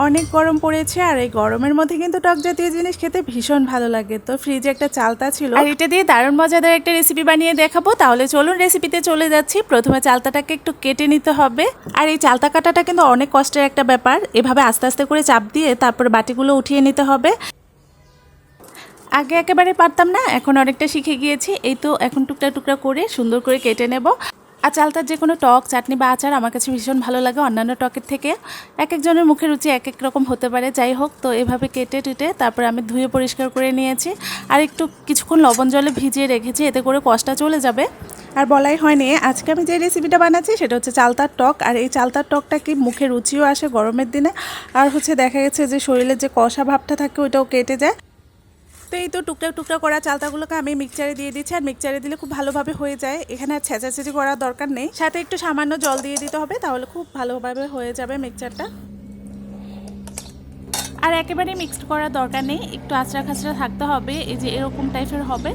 অনেক গরম পড়েছে আর এই গরমের মধ্যে কিন্তু টক জাতীয় জিনিস খেতে ভীষণ ভালো লাগে। তো ফ্রিজে একটা চালতা ছিল আর এটা দিয়ে দারুণ মজাদার একটা রেসিপি বানিয়ে দেখাবো। তাহলে চলুন রেসিপিতে চলে যাচ্ছি। প্রথমে চালতাটাকে একটু কেটে নিতে হবে আর এই চালতা কাটাটা কিন্তু অনেক কষ্টের একটা ব্যাপার। এভাবে আস্তে আস্তে করে চাপ দিয়ে তারপর বাটিগুলো উঠিয়ে নিতে হবে। আগে একেবারে পারতাম না, এখন অনেকটা শিখে গিয়েছি। এই তো এখন টুকরা টুকরা করে সুন্দর করে কেটে নেব। আর চালতার যে কোনো টক চাটনি বা আচার আমার কাছে ভীষণ ভালো লাগে অন্যান্য টকের থেকে। এক একজনের মুখের রুচি এক এক রকম হতে পারে, যাই হোক। তো এভাবে কেটে টুটে তারপরে আমি ধুয়ে পরিষ্কার করে নিয়েছি আর একটু কিছুক্ষণ লবণ জলে ভিজিয়ে রেখেছি, এতে করে কষটা চলে যাবে। আর বলাই হয়নি, আজকে আমি যে রেসিপিটা বানাচ্ছি সেটা হচ্ছে চালতার টক। আর এই চালতার টকটা কি মুখে রুচিও আসে গরমের দিনে, আর হচ্ছে দেখা গেছে যে শরীরের যে কষা ভাবটা থাকে ওইটাও কেটে যায়। তো এই তো টুকরা টুকরা করা চালতাগুলোকে আমি মিক্সচারে দিয়ে দিচ্ছি আর মিক্সচারে দিলে খুব ভালোভাবে হয়ে যায়। এখানে আর ছেঁচাছেঁচি করার দরকার নেই, সাথে একটু সামান্য জল দিয়ে দিতে হবে, তাহলে খুব ভালোভাবে হয়ে যাবে মিক্সচারটা। আর একেবারে মিক্সড করার দরকার নেই, একটু আঁচড়া খাচড়া থাকতে হবে, এই যে এরকম টাইপের হবে।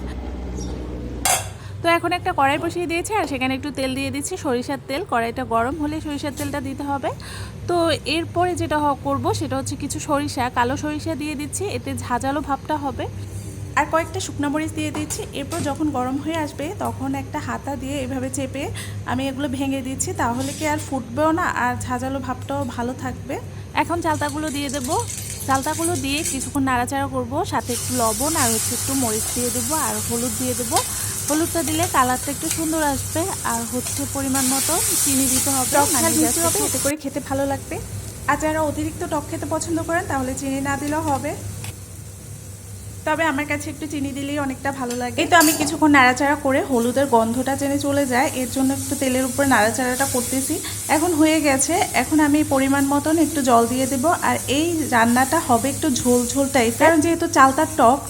তো এখন একটা কড়াই বসিয়ে দিয়েছি আর সেখানে একটু তেল দিয়ে দিচ্ছি, সরিষার তেল। কড়াইটা গরম হলে সরিষার তেলটা দিতে হবে। তো এরপরে যেটা করব সেটা হচ্ছে কিছু সরিষা, কালো সরিষা দিয়ে দিচ্ছি, এতে ঝাঁঝালো ভাবটা হবে। আর কয়েকটা শুকনো মরিচ দিয়ে দিচ্ছি। এরপর যখন গরম হয়ে আসবে তখন একটা হাতা দিয়ে এভাবে চেপে আমি এগুলো ভেঙে দিচ্ছি, তাহলে কি আর ফুটবেও না আর ঝাঁঝালো ভাবটাও ভালো থাকবে। এখন চালতাগুলো দিয়ে দেব। চালতাগুলো দিয়ে কিছুক্ষণ নাড়াচাড়া করব, সাথে একটু লবণ আর হচ্ছে একটু মরিচ দিয়ে দেবো আর হলুদ দিয়ে দেবো। হলুদটা দিলে কালারটা একটু সুন্দর আসবে আর হচ্ছে পরিমাণ মতো চিনি দিতে হবে, এতে করে খেতে ভালো লাগবে। আর যারা অতিরিক্ত টক খেতে পছন্দ করেন তাহলে চিনি না দিলেও হবে, তবে আমার কাছে একটু চিনি দিলেই অনেকটা ভালো লাগে। এই তো আমি কিছুক্ষণ নাড়াচাড়া করে হলুদের গন্ধটা জেনে চলে যায়, এর জন্য একটু তেলের উপরে নাড়াচাড়াটা করতেছি। এখন হয়ে গেছে, এখন আমি পরিমাণ মতন একটু জল দিয়ে দেব। আর এই রান্নাটা হবে একটু ঝোল ঝোল টাইপের, কারণ যেহেতু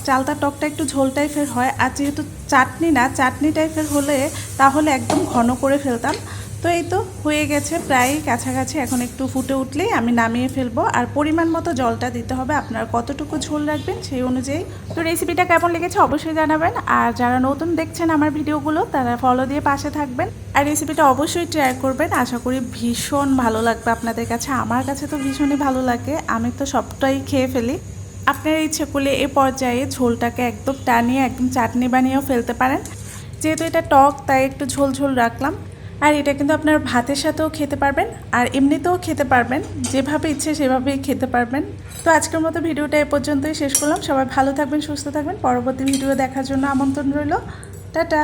চালতার টকটা একটু ঝোল টাইপের হয়। আর যেহেতু চাটনি না, চাটনি টাইপের হলে তাহলে একদম ঘন করে ফেলতাম। তো এই তো হয়ে গেছে প্রায় কাছাকাছি, এখন একটু ফুটে উঠলেই আমি নামিয়ে ফেলবো। আর পরিমাণ মতো জলটা দিতে হবে, আপনারা কতটুকু ঝোল রাখবেন সেই অনুযায়ী। তো রেসিপিটা কেমন লেগেছে অবশ্যই জানাবেন। আর যারা নতুন দেখছেন আমার ভিডিওগুলো তারা ফলো দিয়ে পাশে থাকবেন আর রেসিপিটা অবশ্যই ট্রাই করবেন। আশা করি ভীষণ ভালো লাগবে আপনাদের কাছে, আমার কাছে তো ভীষণই ভালো লাগে, আমি তো সবটাই খেয়ে ফেলি। আপনারা ইচ্ছে করলে এ পর্যায়ে ঝোলটাকে একদম টানিয়ে একদম চাটনি বানিয়েও ফেলতে পারেন। যেহেতু এটা টক তাই একটু ঝোল ঝোল রাখলাম। আর এটা কিন্তু আপনার ভাতের সাথেও খেতে পারবেন আর এমনিতেও খেতে পারবেন, যেভাবে ইচ্ছে সেভাবেই খেতে পারবেন। তো আজকের মতো ভিডিওটা এ পর্যন্তই শেষ করলাম। সবাই ভালো থাকবেন, সুস্থ থাকবেন। পরবর্তী ভিডিও দেখার জন্য আমন্ত্রণ রইল। টাটা।